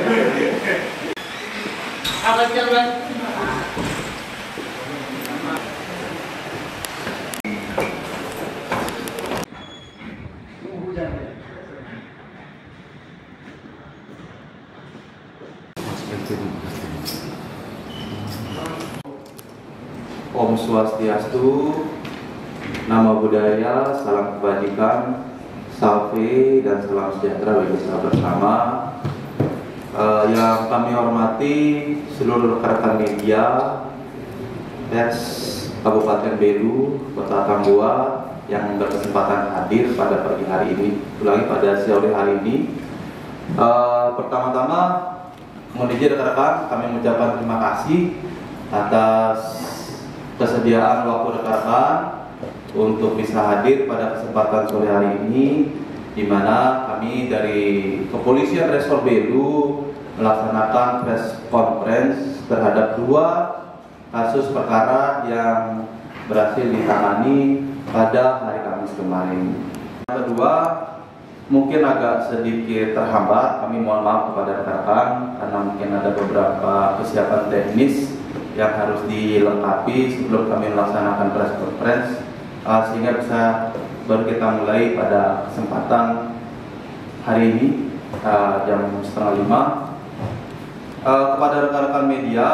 Om Swastiastu, Namo Buddhaya, salam kebajikan, salve dan salam sejahtera bagi kita bersama. Yang kami hormati seluruh rekan-rekan media, pers Kabupaten Belu, Kota Tambua yang berkesempatan hadir pada pagi hari ini, ulangi pada sore hari ini. Pertama-tama, mohon izin rekan-rekan, kami mengucapkan terima kasih atas kesediaan waktu rekan-rekan untuk bisa hadir pada kesempatan sore hari ini, di mana kami dari Kepolisian Resor Belu melaksanakan press conference terhadap 2 kasus perkara yang berhasil ditangani pada hari Kamis kemarin. Yang kedua, mungkin agak sedikit terhambat, kami mohon maaf kepada rekan-rekan karena mungkin ada beberapa kesiapan teknis yang harus dilengkapi sebelum kami melaksanakan press conference, sehingga baru kita mulai pada kesempatan hari ini jam 4:30. Kepada rekan-rekan media,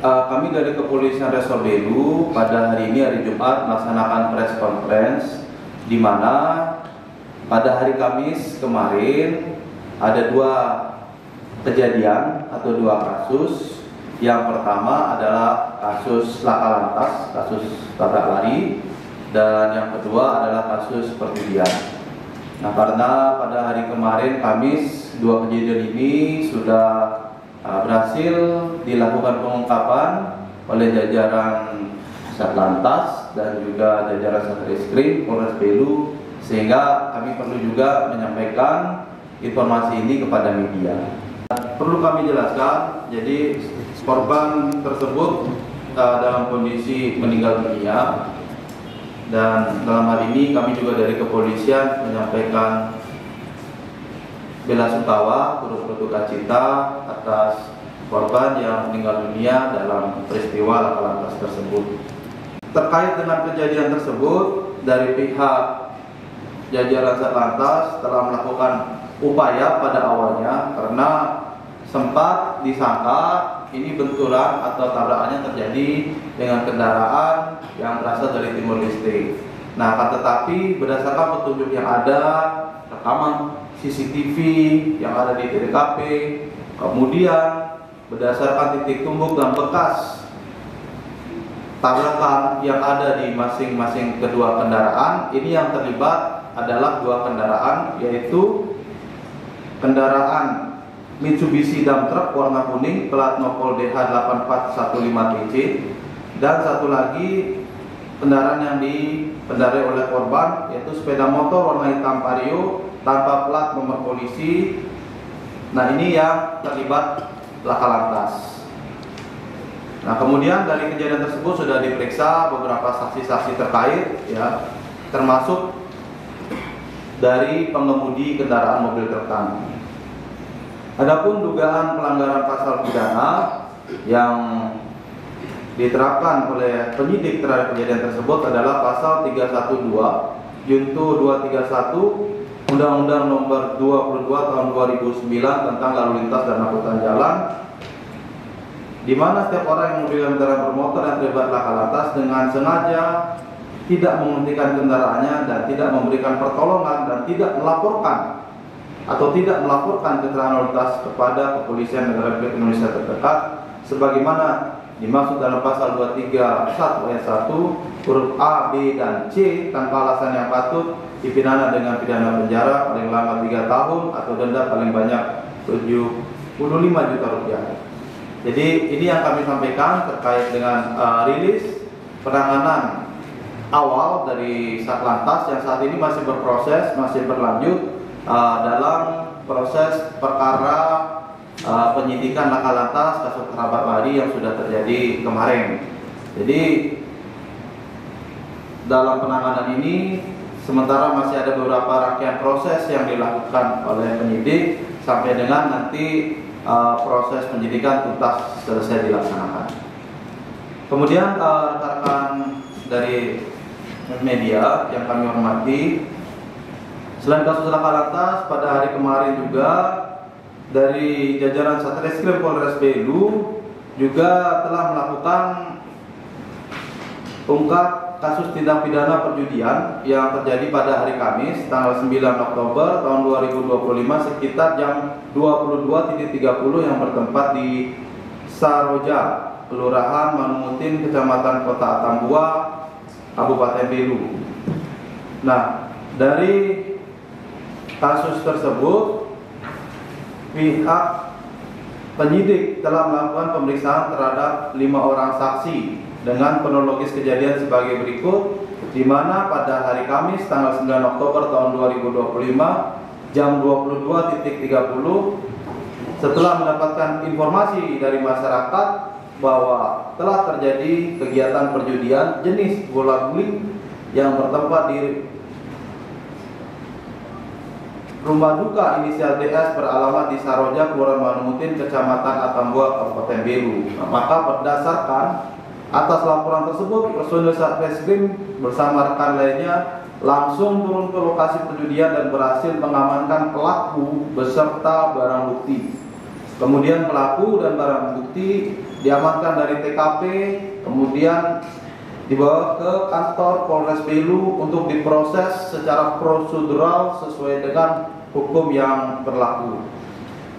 kami dari Kepolisian Resor Belu pada hari ini, hari Jumat, melaksanakan press conference, di mana pada hari Kamis kemarin ada 2 kejadian atau 2 kasus. Yang pertama adalah kasus laka lantas, kasus tabrak lari, dan yang kedua adalah kasus perjudian. Nah, karena pada hari kemarin Kamis 2 kejadian ini sudah berhasil dilakukan pengungkapan oleh jajaran Satlantas dan juga jajaran Satreskrim Polres Belu, sehingga kami perlu juga menyampaikan informasi ini kepada media. Perlu kami jelaskan, jadi korban tersebut dalam kondisi meninggal dunia, dan dalam hal ini kami juga dari kepolisian menyampaikan bela sungkawa, turut berduka cita atas korban yang meninggal dunia dalam peristiwa laka lantas tersebut. Terkait dengan kejadian tersebut, dari pihak jajaran Satlantas telah melakukan upaya pada awalnya, karena sempat disangka ini benturan atau tabrakannya terjadi dengan kendaraan yang berasal dari Timur Leste. Nah, akan tetapi berdasarkan petunjuk yang ada, rekaman CCTV yang ada di TKP, kemudian berdasarkan titik tumbuk dan bekas tabrakan yang ada di masing-masing kedua kendaraan, ini yang terlibat adalah 2 kendaraan, yaitu kendaraan Mitsubishi dump truck warna kuning plat nopol DH8415TC, dan satu lagi kendaraan yang dikendarai oleh korban, yaitu sepeda motor warna hitam Vario tanpa plat nomor polisi. Nah, ini yang terlibat laka lantas. Nah, kemudian dari kejadian tersebut sudah diperiksa beberapa saksi-saksi terkait, ya, termasuk dari pengemudi kendaraan mobil truk tangki. Adapun dugaan pelanggaran pasal pidana yang diterapkan oleh penyidik terhadap kejadian tersebut adalah pasal 312 Junto 231 Undang-Undang Nomor 22 Tahun 2009 tentang lalu lintas dan angkutan jalan, di mana setiap orang yang memiliki kendaraan bermotor yang terlibat laka lantas dengan sengaja tidak menghentikan kendaraannya dan tidak memberikan pertolongan dan tidak melaporkan atau tidak melaporkan kecelakaan lalu lintas kepada Kepolisian Negara Republik Indonesia terdekat sebagaimana dimaksud dalam pasal 231 ayat 1 huruf A, B, dan C tanpa alasan yang patut dipidana dengan pidana penjara paling lama 3 tahun atau denda paling banyak 75 juta rupiah. Jadi ini yang kami sampaikan terkait dengan rilis penanganan awal dari Satlantas yang saat ini masih berproses, masih berlanjut dalam proses perkara penyidikan laka lantas kasus tabrak lari yang sudah terjadi kemarin. Jadi dalam penanganan ini sementara masih ada beberapa rangkaian proses yang dilakukan oleh penyidik, sampai dengan nanti proses penyidikan tuntas selesai dilaksanakan. Kemudian rekan-rekan dari media yang kami hormati, selain kasus laka lantas, pada hari kemarin juga dari jajaran Satreskrim Polres Belu juga telah melakukan ungkap kasus tindak pidana perjudian yang terjadi pada hari Kamis tanggal 9 Oktober tahun 2025 sekitar jam 22.30 yang bertempat di Saroja, Kelurahan Manumutin, Kecamatan Kota Atambua, Kabupaten Belu. Nah, dari kasus tersebut pihak penyidik telah melakukan pemeriksaan terhadap 5 orang saksi dengan kronologis kejadian sebagai berikut, di mana pada hari Kamis tanggal 9 Oktober tahun 2025 jam 22.30 setelah mendapatkan informasi dari masyarakat bahwa telah terjadi kegiatan perjudian jenis bola guling yang bertempat di rumah duka inisial DS beralamat di Saroja, Kelurahan Manumutin, Kecamatan Atambua, Kabupaten Belu. Maka berdasarkan atas laporan tersebut, personil Satreskrim bersama rekan lainnya langsung turun ke lokasi perjudian dan berhasil mengamankan pelaku beserta barang bukti. Kemudian pelaku dan barang bukti diamankan dari TKP, kemudian dibawa ke kantor Polres Belu untuk diproses secara prosedural sesuai dengan hukum yang berlaku.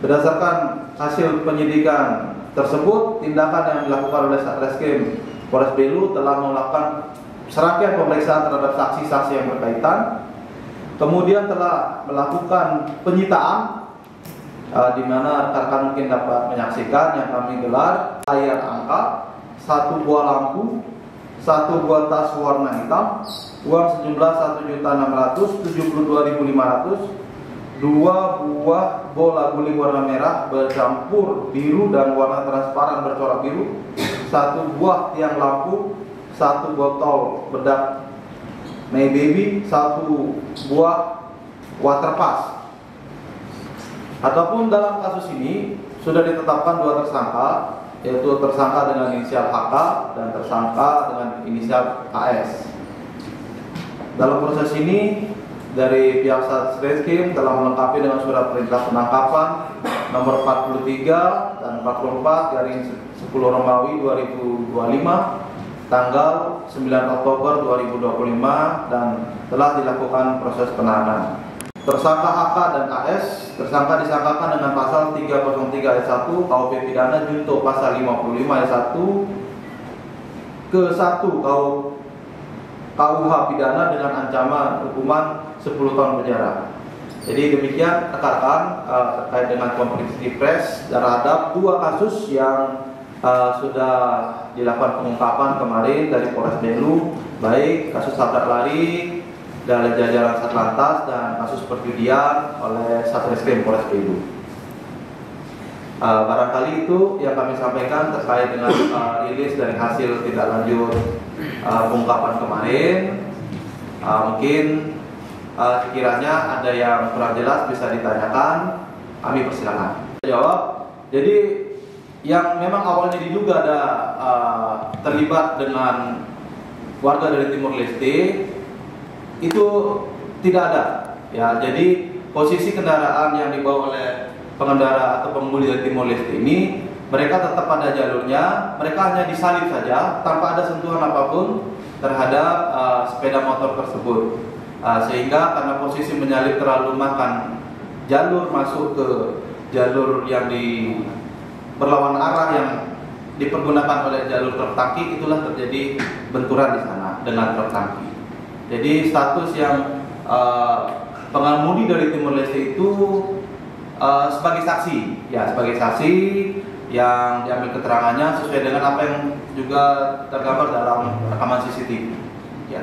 Berdasarkan hasil penyidikan tersebut, tindakan yang dilakukan oleh Satreskrim Polres Belu telah melakukan serangkaian pemeriksaan terhadap saksi-saksi yang berkaitan, kemudian telah melakukan penyitaan, di mana rekan-rekan mungkin dapat menyaksikan yang kami gelar layar angka, 1 buah lampu, 1 buah tas warna hitam, uang sejumlah 1.672.500, 2 buah bola guling warna merah bercampur biru dan warna transparan bercorak biru, 1 buah tiang lampu, 1 botol bedak My Baby, 1 buah water pass. Adapun dalam kasus ini sudah ditetapkan 2 tersangka, yaitu tersangka dengan inisial HK dan tersangka dengan inisial AS. Dalam proses ini dari pihak Satreskrim telah melengkapi dengan surat perintah penangkapan nomor 43 dan 44 garing 10 Romawi 2025 tanggal 9 Oktober 2025 dan telah dilakukan proses penahanan. Tersangka HK dan AS tersangka disangkakan dengan pasal 303 ayat 1 KUP pidana junto pasal 55 ayat 1 ke 1 KUH pidana dengan ancaman hukuman 10 tahun penjara. Jadi demikian rekan-rekan terkait dengan konferensi pers terhadap 2 kasus yang sudah dilakukan pengungkapan kemarin dari Polres Belu, baik kasus tabrak lari dari jajaran Satlantas dan kasus perjudian oleh Satreskrim Polres Belu. Barangkali itu yang kami sampaikan terkait dengan rilis dari hasil tindak lanjut pengungkapan kemarin. Mungkin sekiranya ada yang kurang jelas bisa ditanyakan, kami persilakan. Jawab. Jadi yang memang awalnya diduga ada terlibat dengan warga dari Timur Leste itu tidak ada. Ya, jadi posisi kendaraan yang dibawa oleh pengendara atau pengemudi dari Timur Leste ini, mereka tetap pada jalurnya, mereka hanya disalip saja tanpa ada sentuhan apapun terhadap sepeda motor tersebut. Sehingga karena posisi menyalip terlalu makan jalur masuk ke jalur yang berlawan arah yang dipergunakan oleh jalur truk tangki, itulah terjadi benturan di sana dengan truk tangki. Jadi status yang pengemudi dari Timur Leste itu sebagai saksi, ya sebagai saksi yang diambil keterangannya sesuai dengan apa yang juga tergambar dalam rekaman CCTV. Ya.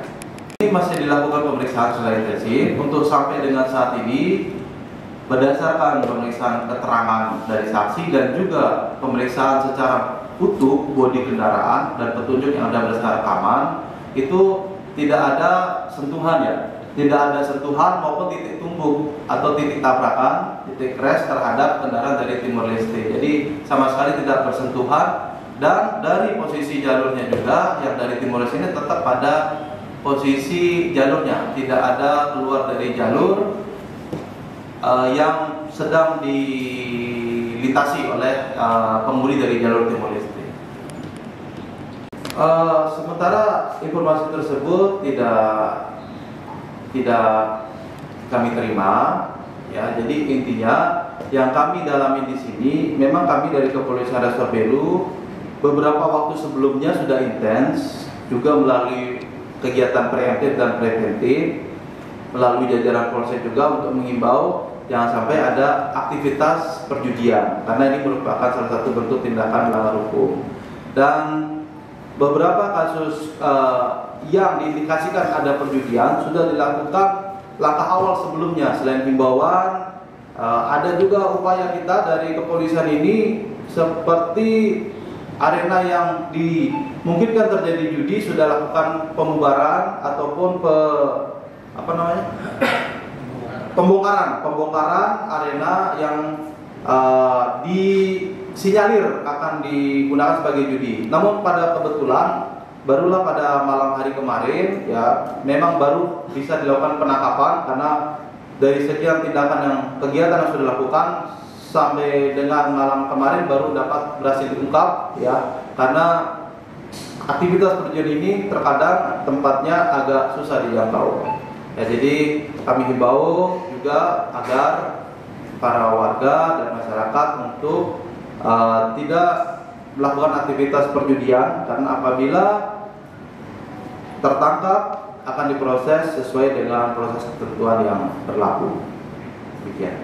Ini masih dilakukan pemeriksaan secara intensif. Untuk sampai dengan saat ini, berdasarkan pemeriksaan keterangan dari saksi dan juga pemeriksaan secara utuh bodi kendaraan dan petunjuk yang ada berdasarkan rekaman, itu tidak ada sentuhan ya tidak ada sentuhan maupun titik tumbuk atau titik tabrakan, titik crash terhadap kendaraan dari Timor Leste. Jadi sama sekali tidak bersentuhan, dan dari posisi jalurnya juga yang dari Timor Leste ini tetap pada posisi jalurnya, tidak ada keluar dari jalur yang sedang dilintasi oleh pengemudi dari jalur Timor Leste. Sementara informasi tersebut tidak kami terima, ya. Jadi intinya yang kami dalami di sini, memang kami dari Kepolisian Resor Belu beberapa waktu sebelumnya sudah intens juga melalui kegiatan preemptif dan preventif, melalui jajaran Polsek juga untuk mengimbau jangan sampai ada aktivitas perjudian, karena ini merupakan salah satu bentuk tindakan melanggar hukum. Dan beberapa kasus yang diindikasikan ada perjudian sudah dilakukan langkah awal sebelumnya. Selain himbauan, ada juga upaya kita dari kepolisian ini, seperti arena yang dimungkinkan terjadi judi sudah lakukan pembubaran ataupun pembongkaran arena yang disinyalir akan digunakan sebagai judi. Namun pada kebetulan barulah pada malam hari kemarin, ya, memang baru bisa dilakukan penangkapan, karena dari sekian tindakan yang kegiatan yang sudah dilakukan sampai dengan malam kemarin baru dapat berhasil diungkap, ya, karena aktivitas perjudian ini terkadang tempatnya agak susah dijangkau. Ya, jadi kami himbau juga agar para warga dan masyarakat untuk tidak melakukan aktivitas perjudian, karena apabila tertangkap akan diproses sesuai dengan proses ketentuan yang berlaku. Demikian.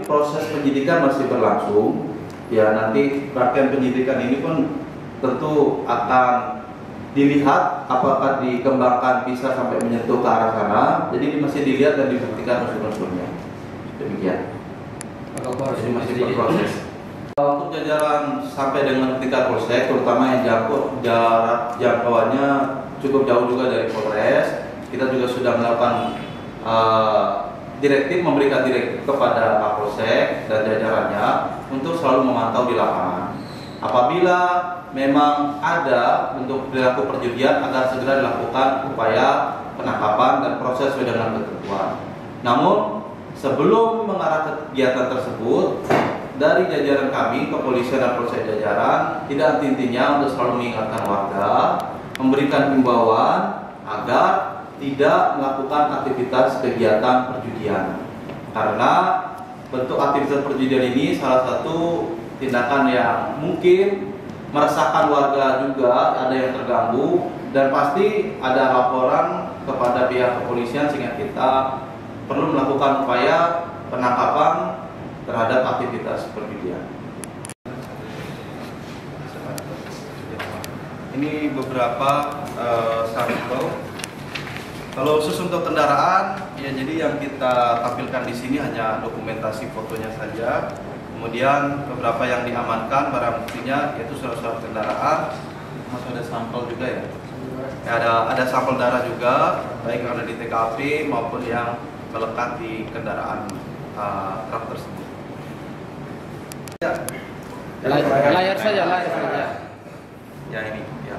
Proses penyidikan masih berlangsung, ya. Nanti rangkaian penyidikan ini pun tentu akan dilihat apakah dikembangkan bisa sampai menyentuh ke arah sana. Jadi ini masih dilihat dan dibuktikan unsur-unsurnya. Demikian. Jadi masih berproses. Untuk jajaran sampai dengan tingkat Polsek, terutama yang jarak jangkauannya cukup jauh juga dari Polres, kita juga sudah melakukan memberikan direktif kepada Kapolsek dan jajarannya untuk selalu memantau di lapangan. Apabila memang ada bentuk perilaku perjudian, agar segera dilakukan upaya penangkapan dan proses sesuai dengan ketentuan. Namun sebelum mengarah ke kegiatan tersebut, dari jajaran kami, Kepolisian dan Polsek jajaran, tidak henti-hentinya untuk selalu mengingatkan warga, memberikan himbauan agar tidak melakukan aktivitas kegiatan perjudian. Karena bentuk aktivitas perjudian ini salah satu tindakan yang mungkin meresahkan warga juga, ada yang terganggu, dan pasti ada laporan kepada pihak kepolisian sehingga kita perlu melakukan upaya penangkapan terhadap aktivitas perjudian. Ini beberapa sampel. Kalau khusus untuk kendaraan, ya, jadi yang kita tampilkan di sini hanya dokumentasi fotonya saja. Kemudian beberapa yang diamankan barang buktinya yaitu surat-surat kendaraan. Masih ada sampel juga, ya. Ada sampel darah juga, baik yang ada di TKP maupun yang melekat di kendaraan truk tersebut. Ya. Layar saja. Ya, ini, ya.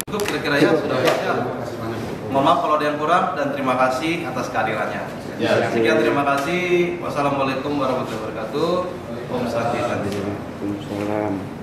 Cukup kira-kira, ya, sudah. Mohon maaf kalau ada yang kurang, dan terima kasih atas kehadirannya. Ya, sekian, terima kasih. Wassalamualaikum warahmatullahi wabarakatuh. Om Santi Santi. Waalaikumsalam.